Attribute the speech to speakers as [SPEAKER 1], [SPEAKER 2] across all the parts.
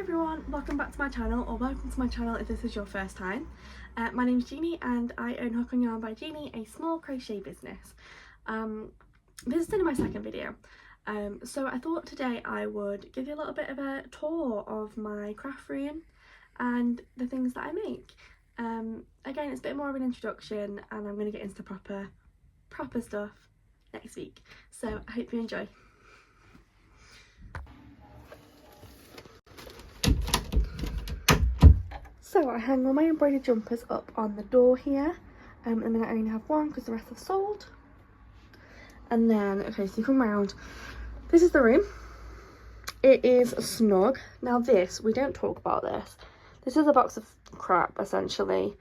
[SPEAKER 1] everyone, welcome back to my channel, or welcome to my channel if this is your first time. My name is Jeannie and I own Hook on Yarn by Jeannie, a small crochet business. This is only my second video, so I thought today I would give you a little bit of a tour of my craft room and the things that I make. Again, it's a bit more of an introduction and I'm going to get into the proper stuff next week, so I hope you enjoy. So I hang all my embroidered jumpers up on the door here, and then I only have one because the rest have sold. And then, okay, so you come round, this is the room. It is snug. Now this, we don't talk about this. This is a box of crap, essentially.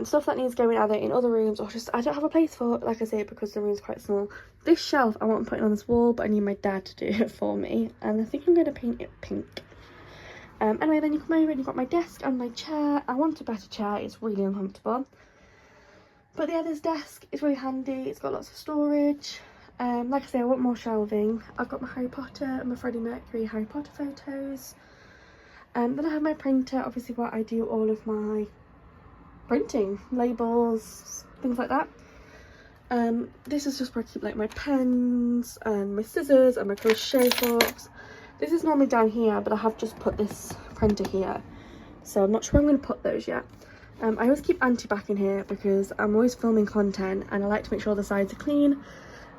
[SPEAKER 1] Stuff that needs going either in other rooms or just, I don't have a place for it, like I say, because the room's quite small. This shelf I want to put on this wall, but I need my dad to do it for me. And I think I'm going to paint it pink. Anyway, then you come over and you've got my desk and my chair. I want a better chair, it's really uncomfortable. But yeah, this desk is really handy, it's got lots of storage. Like I say, I want more shelving. I've got my Harry Potter and my Freddie Mercury Harry Potter photos. Then I have my printer, obviously where I do all of my printing, labels, things like that. This is just where I keep like my pens and my scissors and my crochet hooks. This is normally down here, but I have just put this printer here, so I'm not sure I'm going to put those yet. I always keep anti-back in here because I'm always filming content and I like to make sure the sides are clean.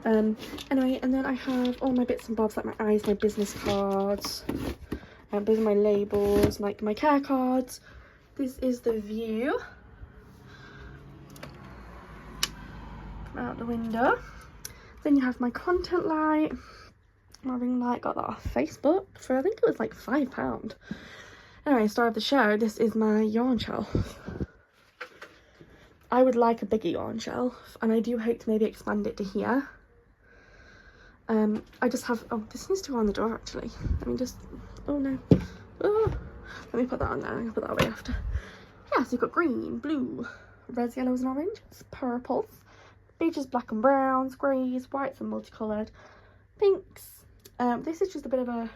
[SPEAKER 1] Anyway, and then I have all my bits and bobs like my eyes, my business cards, those are my labels, like my care cards. This is the view out the window. Then you have my content light. My ring light, got that off Facebook for I think it was like £5. Anyway, star of the show, this is my yarn shelf. I would like a bigger yarn shelf and I do hope to maybe expand it to here. I just have, oh, this needs to go on the door actually. Let me just, oh no, oh, let me put that on there, I'll put that away after. Yeah, so you've got green, blue, reds, yellows and oranges, purples, beiges, black and browns, greys, whites and multicoloured, pinks. This is just a bit of a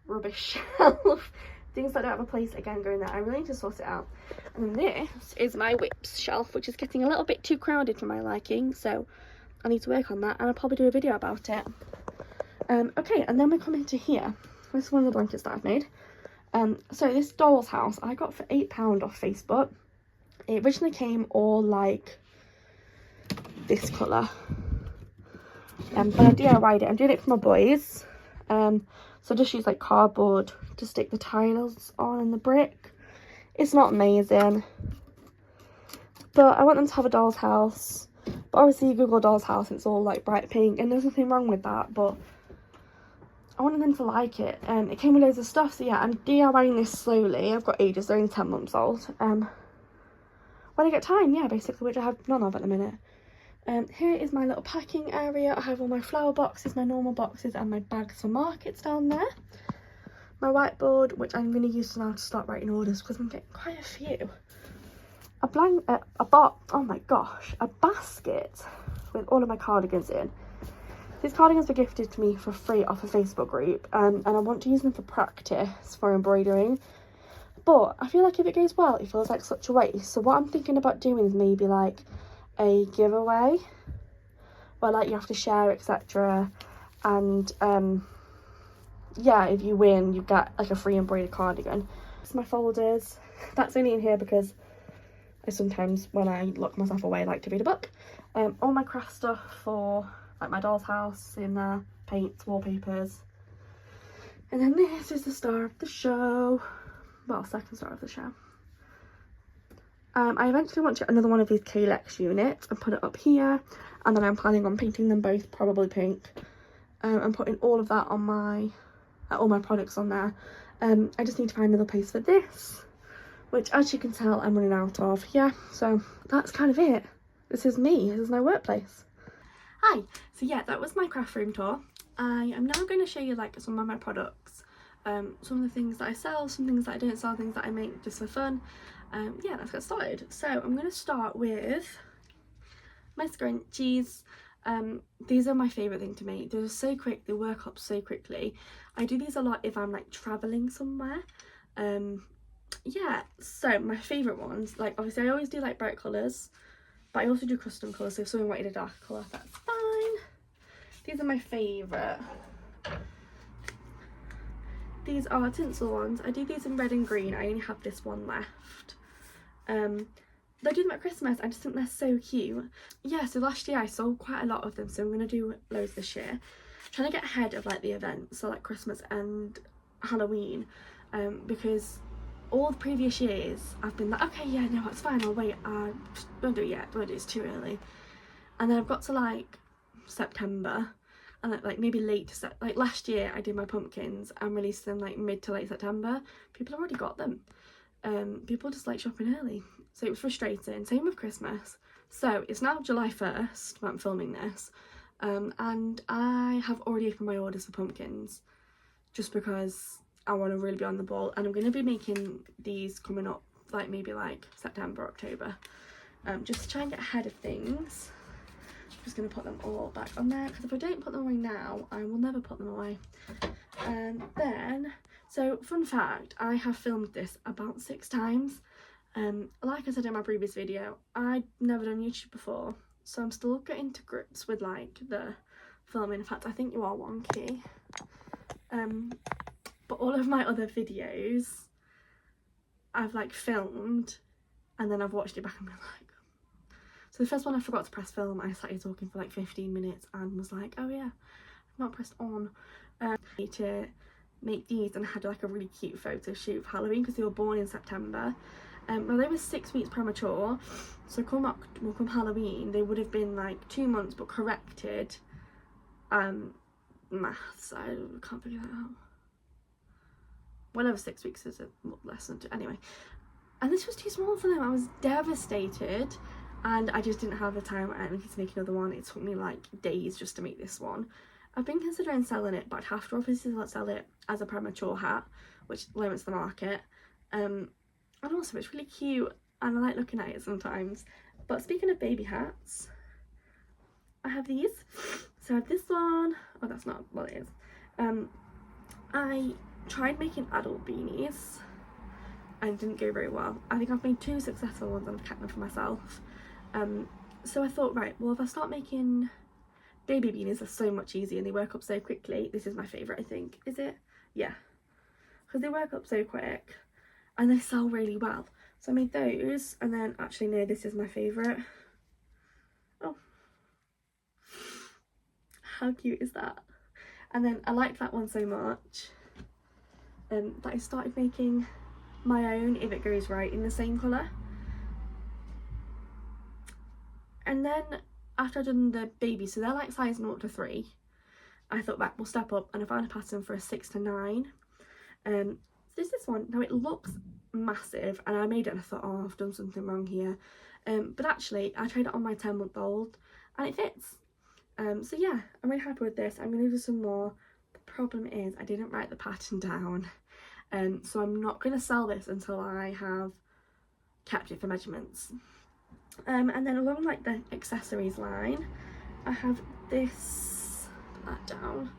[SPEAKER 1] rubbish shelf. Things that don't have a place again going there. I really need to sort it out. And then this is my whips shelf, which is getting a little bit too crowded for my liking, so I need to work on that and I'll probably do a video about it. Okay, and then we come into here. This is one of the blankets that I've made. So this doll's house I got for £8 off Facebook. It originally came all like this colour. But I DIY'd it. I'm doing it for my boys. So just use like cardboard to stick the tiles on and the brick. It's not amazing, but I want them to have a doll's house. But obviously you Google doll's house, it's all like bright pink, and there's nothing wrong with that, but I wanted them to like it. It came with loads of stuff, so yeah, I'm DIYing this slowly. I've got ages, they're only 10 months old. When I get time, yeah, basically, which I have none of at the minute. Here is my little packing area. I have all my flower boxes, my normal boxes and my bags for markets down there. My whiteboard, which I'm going to use now to start writing orders because I'm getting quite a few. Oh my gosh, a basket with all of my cardigans in. These cardigans were gifted to me for free off a Facebook group, and I want to use them for practice for embroidering. But I feel like if it goes well, it feels like such a waste. So what I'm thinking about doing is maybe like a giveaway where like you have to share, etc. And yeah, if you win you get like a free embroidered cardigan. It's my folders. That's only in here because I sometimes, when I lock myself away, like to read a book. All my craft stuff for like my doll's house in there, paints, wallpapers. And then this is the star of the show, well, second star of the show. I eventually want to get another one of these Kalex units and put it up here, and then I'm planning on painting them both probably pink, and putting all of that on my all my products on there. I just need to find another place for this, which as you can tell I'm running out of. Yeah, so that's kind of it. This is me, this is my workplace. Hi, so yeah, that was my craft room tour. I am now going to show you like some of my products, some of the things that I sell, some things that I don't sell, things that I make just for fun. Yeah, let's get started. So I'm going to start with my scrunchies. These are my favourite thing to make. They're so quick, they work up so quickly. I do these a lot if I'm like travelling somewhere. Yeah, so my favourite ones, like obviously I always do like bright colours, but I also do custom colours, so if someone wanted a dark colour, that's fine. These are my favourite. These are tinsel ones. I do these in red and green. I only have this one left. They do them at Christmas. I just think they're so cute. Yeah, so last year I sold quite a lot of them, so I'm going to do loads this year. Trying to get ahead of like the events, so like Christmas and Halloween, because all the previous years I've been like, okay, yeah, no, it's fine, I'll wait, don't do it yet, don't do it, it's too early. And then I've got to like September, and like maybe like last year I did my pumpkins and released them like mid to late September. People have already got them. People just like shopping early, so it was frustrating. Same with Christmas. So it's now July 1st when I'm filming this, and I have already opened my orders for pumpkins just because I want to really be on the ball, and I'm going to be making these coming up like maybe like September, October, just to try and get ahead of things. I'm just going to put them all back on there, because if I don't put them away now I will never put them away. And then, so fun fact, I have filmed this about 6 times. Like I said in my previous video, I'd never done YouTube before, so I'm still getting to grips with like the filming. In fact, I think you are wonky. But all of my other videos I've like filmed and then I've watched it back and been like, so the first one I forgot to press film. I started talking for like 15 minutes and was like, oh yeah, I've not pressed on. To make these, and I had like a really cute photo shoot for Halloween because they were born in September. Well, they were 6 weeks premature, so come Halloween they would have been like 2 months, but corrected. Maths, I can't figure that out. Whatever 6 weeks is, less than 2, anyway. And this was too small for them. I was devastated, and I just didn't have the time to make another one. It took me like days just to make this one. I've been considering selling it, but I'd have to obviously sell it as a premature hat, which limits the market. And also it's really cute and I like looking at it sometimes. But speaking of baby hats, I have these. So I have this one. Oh, that's not what it is. I tried making adult beanies and it didn't go very well. I think I've made 2 successful ones and I've kept them for myself. So I thought, right, well, if I start making baby beanies, they're so much easier and they work up so quickly. This is my favourite, I think. Is it? Yeah. Because they work up so quick and they sell really well. So I made those, and then actually no, this is my favourite. Oh, how cute is that? And then I liked that one so much that I started making my own, if it goes right, in the same colour. And then after I'd done the baby, so they're like size 0 to 3, I thought, right, we'll step up, and I found a pattern for a 6 to 9. So there's this one. Now it looks massive, and I made it and I thought, oh, I've done something wrong here. But actually I tried it on my 10-month-old and it fits. So yeah, I'm really happy with this. I'm going to do some more. The problem is I didn't write the pattern down, so I'm not going to sell this until I have kept it for measurements. And then along like the accessories line, I have this, put that down.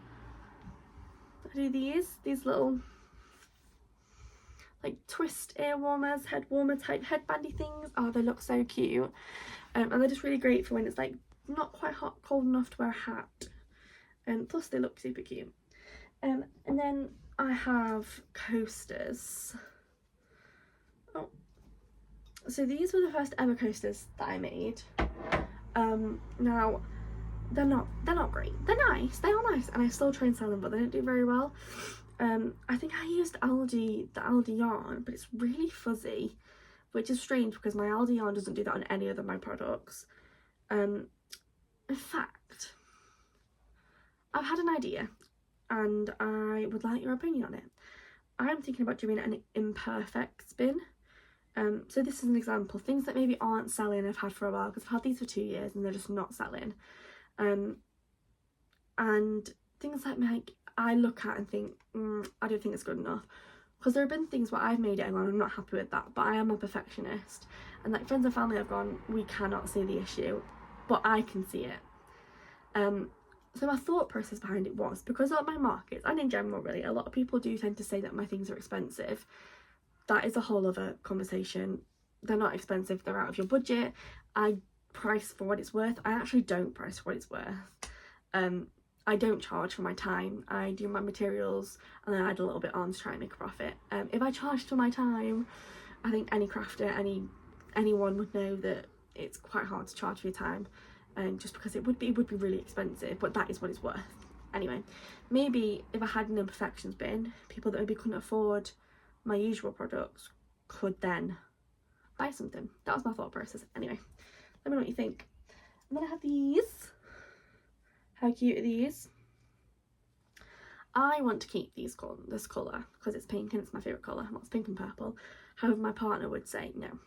[SPEAKER 1] I do these little like twist ear warmers, head warmer type headbandy things. Oh, they look so cute. And they're just really great for when it's like not quite hot, cold enough to wear a hat. And plus they look super cute. And then I have coasters. Oh, so these were the first ever coasters that I made. Now they're not great. They're nice, they are nice, and I still try and sell them, but they don't do very well. I think I used the Aldi yarn, but it's really fuzzy, which is strange because my Aldi yarn doesn't do that on any other of my products. In fact, I've had an idea and I would like your opinion on it. I'm thinking about doing an imperfect spin. So this is an example, things that maybe aren't selling I've had for a while, because I've had these for 2 years and they're just not selling. And things like I look at and think, I don't think it's good enough. Because there have been things where I've made it and I'm not happy with that, but I am a perfectionist. And like friends and family have gone, we cannot see the issue, but I can see it. So my thought process behind it was, because at my markets, and in general really, a lot of people do tend to say that my things are expensive. That is a whole other conversation. They're not expensive, they're out of your budget. I price for what it's worth. I actually don't price for what it's worth. I don't charge for my time. I do my materials and then I add a little bit on to try and make a profit. If I charged for my time, I think any crafter, anyone would know that it's quite hard to charge for your time, just because it would be really expensive, but that is what it's worth. Anyway, maybe if I had an imperfections bin, people that maybe couldn't afford my usual products could then buy something. That was my thought process. Anyway, let me know what you think. And then I have these. How cute are these? I want to keep this colour because it's pink and it's my favourite colour. Well, it's pink and purple. However, my partner would say no,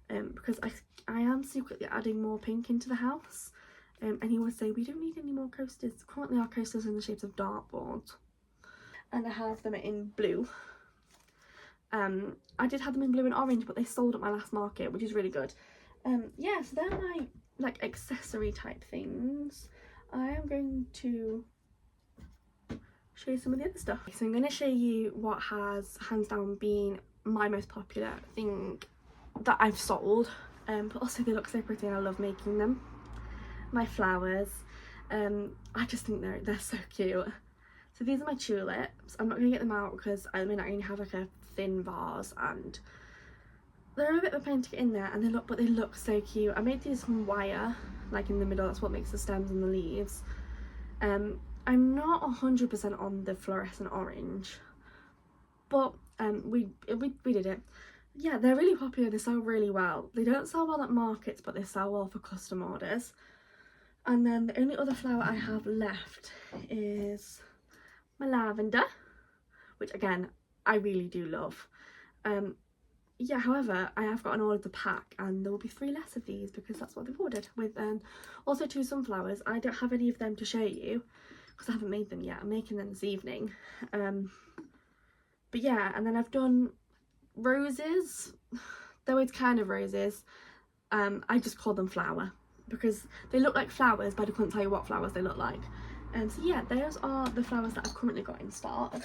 [SPEAKER 1] because I am secretly adding more pink into the house, and he would say we don't need any more coasters. Currently our coasters are in the shapes of dartboards, and I have them in blue. I did have them in blue and orange, but they sold at my last market, which is really good. Yeah, so they're my like accessory type things. I am going to show you some of the other stuff. So I'm going to show you what has hands down been my most popular thing that I've sold, but also they look so pretty and I love making them. My flowers, I just think they're so cute. So these are my tulips. I'm not going to get them out because I mean I only have like a thin vase and they're a bit of a pain to get in there, and they look so cute. I made these from wire, like in the middle. That's what makes the stems and the leaves. I'm not 100% on the fluorescent orange, but we did it. Yeah, they're really popular. They sell really well. They don't sell well at markets, but they sell well for custom orders. And then the only other flower I have left is my lavender, which again I really do love. Yeah, however, I have got an order to pack and there will be 3 less of these because that's what they've ordered, with also 2 sunflowers. I don't have any of them to show you because I haven't made them yet. I'm making them this evening. But yeah, and then I've done roses, though it's kind of roses. I just call them flower because they look like flowers, but I couldn't tell you what flowers they look like. So yeah, those are the flowers that I've currently got in stock.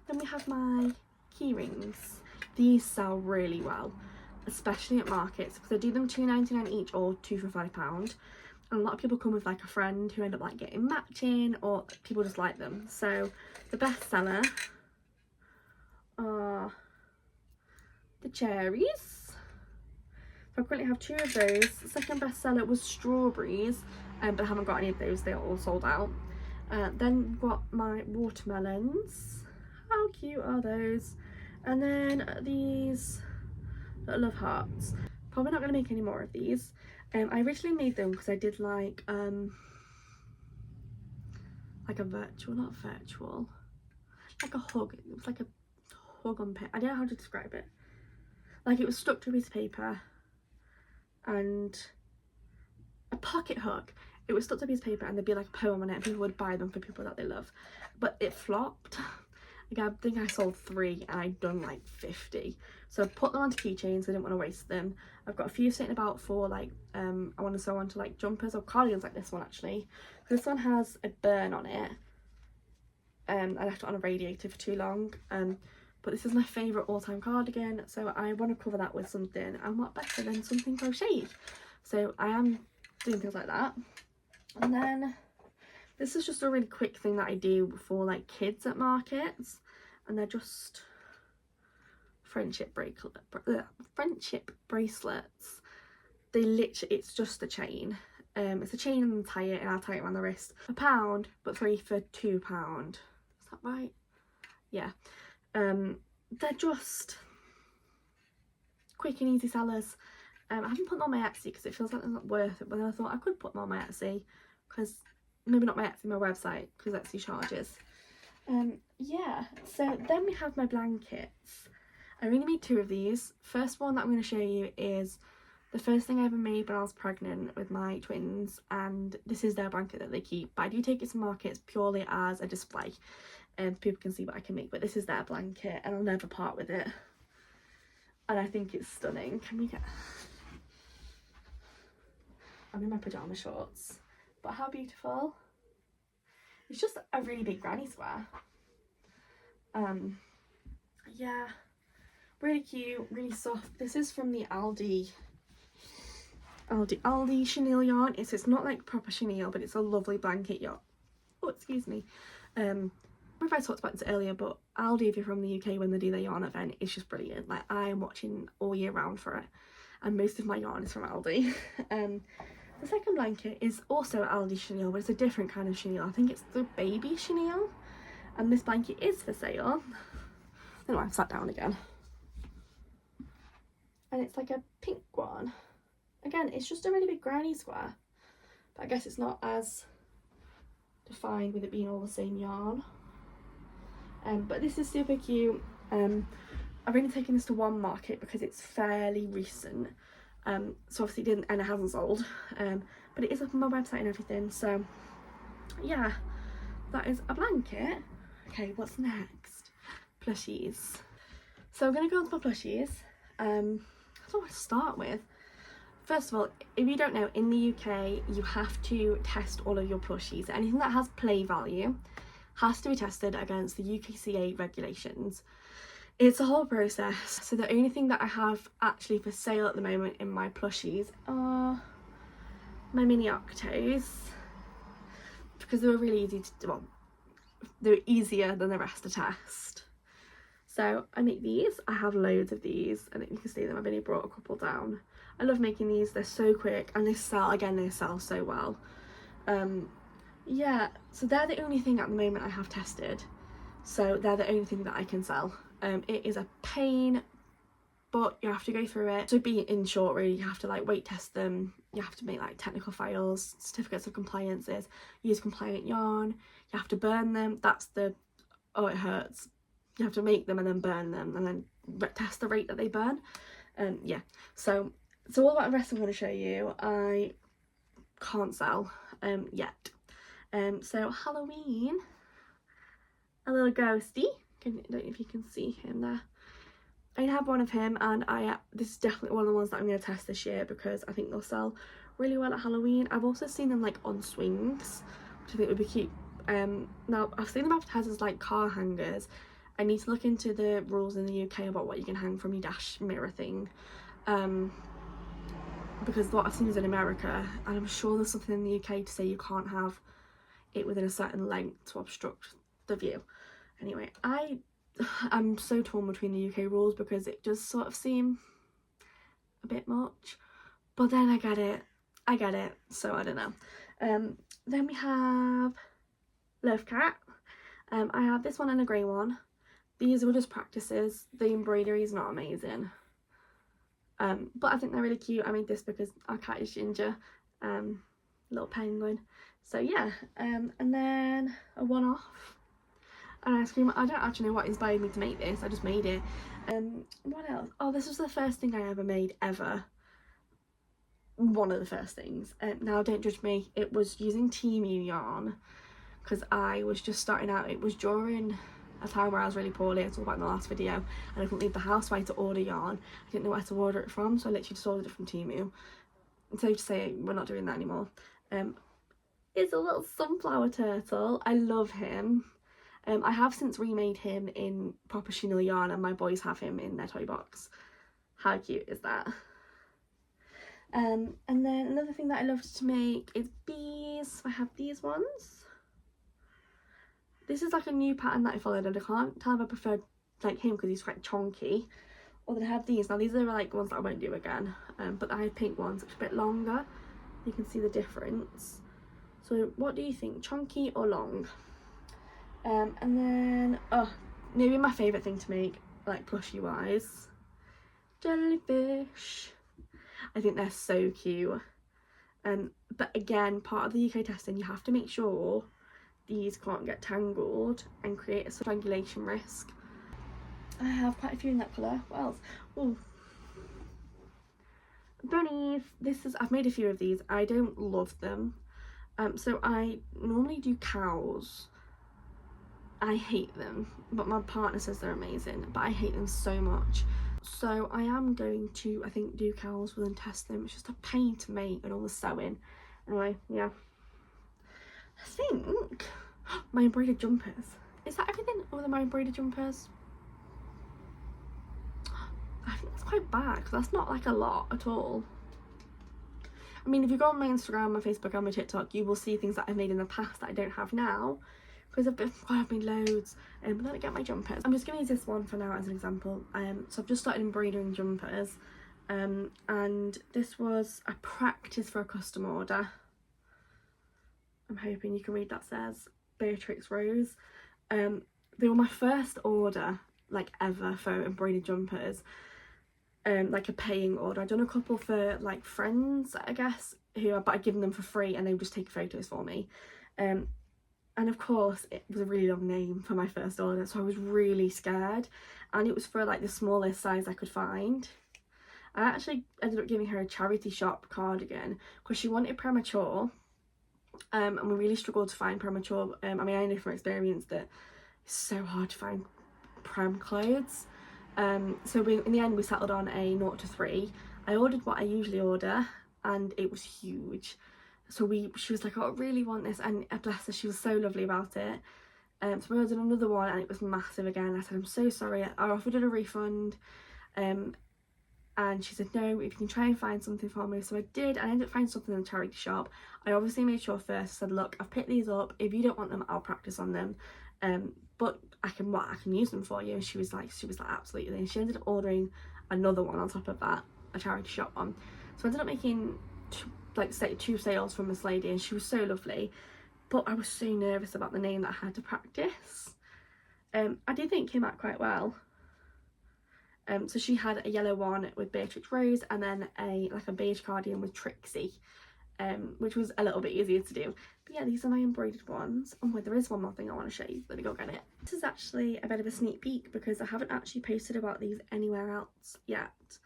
[SPEAKER 1] Then we have my key rings. These sell really well, especially at markets, because I do them £2.99 each or 2 for £5. And a lot of people come with like a friend who end up like getting matching, or people just like them. So the best seller are the cherries. So I currently have 2 of those. The second best seller was strawberries, but I haven't got any of those. They are all sold out. Then we've got my watermelons. How cute are those? And then these love hearts. Probably not going to make any more of these. I originally made them because I did like a like a hug. It was like a hug on paper. I don't know how to describe it. Like it was stuck to a piece of paper and a pocket hug. It was stuck to a piece of paper and there'd be like a poem on it and people would buy them for people that they love. But it flopped. Like I think I sold 3 and I'd done like 50. So I put them onto keychains. I didn't want to waste them. I've got a few sitting about for like I want to sew onto like jumpers or cardigans, like this one actually. This one has a burn on it. I left it on a radiator for too long. But this is my favourite all-time cardigan, so I want to cover that with something, and what better than something crocheted. So I am doing things like that. And then this is just a really quick thing that I do for like kids at markets, and they're just friendship bracelets. They literally, it's just a chain. It's a chain and tie it, and I'll tie it around the wrist. £1, but 3 for £2. Is that right? Yeah. They're just quick and easy sellers. I haven't put them on my Etsy because it feels like they're not worth it, but then I thought I could put them on my Etsy, because maybe not my Etsy, my website, because Etsy charges. Yeah, so then we have my blankets. I only made 2 of these. First one that I'm going to show you is the first thing I ever made when I was pregnant with my twins, and this is their blanket that they keep, but I do take it to markets purely as a display and people can see what I can make. But this is their blanket and I'll never part with it, and I think it's stunning. I'm in my pyjama shorts, but how beautiful. It's just a really big granny square. Yeah, really cute, really soft. This is from the Aldi chenille yarn. It's not like proper chenille, but it's a lovely blanket yarn. Oh, excuse me. I don't know if I talked about this earlier, but Aldi, if you're from the UK, when they do their yarn event, it's just brilliant. Like, I am watching all year round for it, and most of my yarn is from Aldi. The second blanket is also Aldi chenille, but it's a different kind of chenille. I think it's the baby chenille, and this blanket is for sale. Oh, I've sat down again. And it's like a pink one. Again, it's just a really big granny square, but I guess it's not as defined with it being all the same yarn. But this is super cute. I've only taken this to one market because it's fairly recent, so obviously it didn't, and it hasn't sold, but it is up on my website and everything. So yeah, that is a blanket. Okay, what's next? Plushies. So I'm gonna go on to my plushies. I don't know what to start with. First of all, if you don't know, in the UK you have to test all of your plushies. Anything that has play value has to be tested against the UKCA regulations. It's a whole process. So the only thing that I have actually for sale at the moment in my plushies are my mini octos, because they were really easy to do. Well, they were easier than the rest to test. So I make these. I have loads of these, and you can see them. I've only brought a couple down. I love making these. They're so quick, and they sell so well. Yeah, so they're the only thing at the moment I have tested. So they're the only thing that I can sell. It is a pain, but you have to go through it. To be in short, really, you have to like weight test them. You have to make like technical files, certificates of compliances, use compliant yarn. You have to burn them. That's the, oh, it hurts. You have to make them and then burn them and then test the rate that they burn. Yeah, so all that rest I'm going to show you, I can't sell yet. So Halloween, a little ghosty. I don't know if you can see him there. I have one of him, and this is definitely one of the ones that I'm going to test this year because I think they'll sell really well at Halloween. I've also seen them like on swings, which I think would be cute. Now I've seen them advertised as like car hangers. I need to look into the rules in the UK about what you can hang from your dash mirror thing, because what I've seen is in America, and I'm sure there's something in the UK to say you can't have it within a certain length to obstruct the view. Anyway, I'm so torn between the UK rules because it does sort of seem a bit much, but then I get it, so I don't know. Then we have Love Cat. I have this one and a grey one. These were just practices. The embroidery is not amazing, but I think they're really cute. I made this because our cat is Ginger, little penguin. So yeah, and then a one-off, an ice cream. I don't actually know what inspired me to make this. I just made it. What else? Oh, this was the first thing I ever made ever. One of the first things. Now don't judge me. It was using Temu yarn because I was just starting out. It was during a time where I was really poorly. I talked about in the last video, and I couldn't leave the house, so I had to order yarn. I didn't know where to order it from, so I literally just ordered it from Temu. And safe to say, we're not doing that anymore. It's a little sunflower turtle. I love him. I have since remade him in proper chenille yarn, and my boys have him in their toy box. How cute is that? And then another thing that I love to make is bees. I have these ones. This is like a new pattern that I followed, and I can't tell if I preferred like him because he's quite chunky, or then I have these. Now these are like ones that I won't do again, but I have pink ones which are a bit longer. You can see the difference. So what do you think, chunky or long? And then maybe my favourite thing to make, like plushie wise, jellyfish. I think they're so cute. But again, part of the UK testing, you have to make sure these can't get tangled and create a strangulation risk. I have quite a few in that colour. What else? Oh, bunnies. I've made a few of these. I don't love them. So I normally do cows. I hate them, but my partner says they're amazing, but I hate them so much. So I am going to, I think, do cows and then test them. It's just a pain to make and all the sewing. Anyway, yeah. I think my embroidered jumpers. Is that everything other than my embroidered jumpers? I think that's quite bad because that's not like a lot at all. I mean, if you go on my Instagram, my Facebook and my TikTok, you will see things that I've made in the past that I don't have now, because I've made loads. But let me get my jumpers. I'm just going to use this one for now as an example. So I've just started embroidering jumpers, and this was a practice for a custom order. I'm hoping you can read that. Says Beatrix Rose. They were my first order like ever for embroidered jumpers. Like a paying order. I'd done a couple for like friends, I guess, but I'd given them for free and they would just take photos for me. And of course it was a really long name for my first order, so I was really scared, and it was for like the smallest size I could find. I actually ended up giving her a charity shop cardigan because she wanted premature, and we really struggled to find premature. I mean, I know from experience that it's so hard to find prem clothes. So in the end we settled on a 0 to 3. I ordered what I usually order and it was huge. So she was like, oh, I really want this, and bless her, she was so lovely about it. So we ordered another one and it was massive again. I said, I'm so sorry. I offered her a refund, and she said, no, if you can try and find something for me. So I did. I ended up finding something in the charity shop. I obviously made sure first, I said, look, I've picked these up, if you don't want them, I'll practice on them, but I can use them for you. And she was like absolutely. And she ended up ordering another one on top of that, a charity shop one. So I ended up making two sales from this lady, and she was so lovely, but I was so nervous about the name that I had to practice. I did think it came out quite well. So she had a yellow one with Beatrix Rose, and then a beige cardigan with Trixie, which was a little bit easier to do. But yeah, these are my embroidered ones. Oh wait, there is one more thing I want to show you. Let me go get it. This is actually a bit of a sneak peek because I haven't actually posted about these anywhere else yet,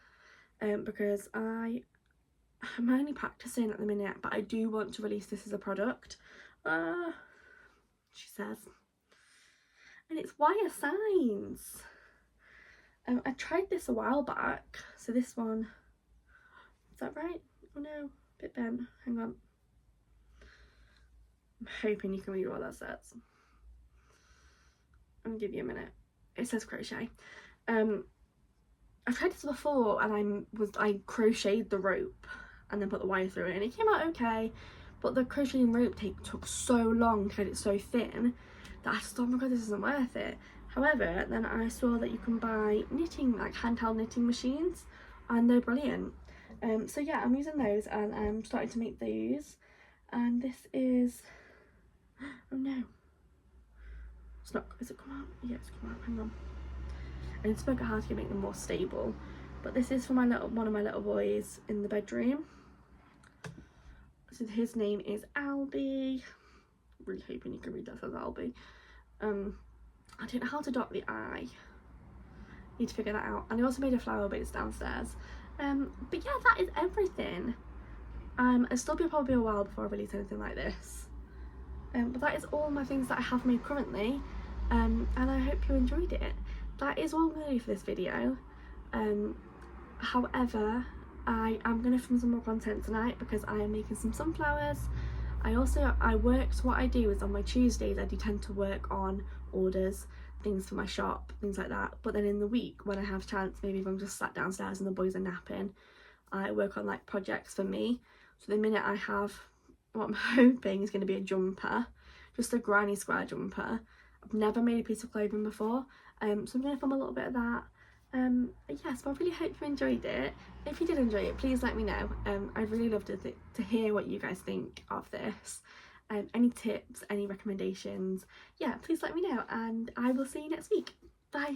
[SPEAKER 1] because I'm only practicing at the minute, but I do want to release this as a product. She says, and it's wire signs. I tried this a while back. So this one, is that right? Oh no, a bit bent. Hang on. I'm hoping you can read what that says. I'll give you a minute. It says crochet. I've tried this before, and I crocheted the rope and then put the wire through it, and it came out okay. But the crocheting rope took so long to get it so thin that I just thought, oh my god, this isn't worth it. However, then I saw that you can buy knitting, like handheld knitting machines, and they're brilliant. So yeah, I'm using those, and I'm starting to make those. And this is, oh no, it's not, is it come out? Yeah, it's come out, hang on. I need to work out how to make them more stable. But this is for one of my little boys in the bedroom. So his name is Albie. Really hoping you can read that says Albie. I don't know how to dot the I. Need to figure that out. And I also made a flower base downstairs. But yeah, that is everything. It'll still be probably a while before I release anything like this. But that is all my things that I have made currently. And I hope you enjoyed it. That is all I'm going to do for this video. However, I am going to film some more content tonight because I am making some sunflowers. What I do is on my Tuesdays I do tend to work on orders, things for my shop, things like that. But then in the week when I have chance, maybe if I'm just sat downstairs and the boys are napping, I work on like projects for me. So the minute I have what I'm hoping is going to be a jumper, just a granny square jumper. I've never made a piece of clothing before, so I'm going to film a little bit of that. Yes, but I really hope you enjoyed it. If you did enjoy it, please let me know. I'd really love to hear what you guys think of this. Any tips, any recommendations, yeah, please let me know, and I will see you next week. Bye.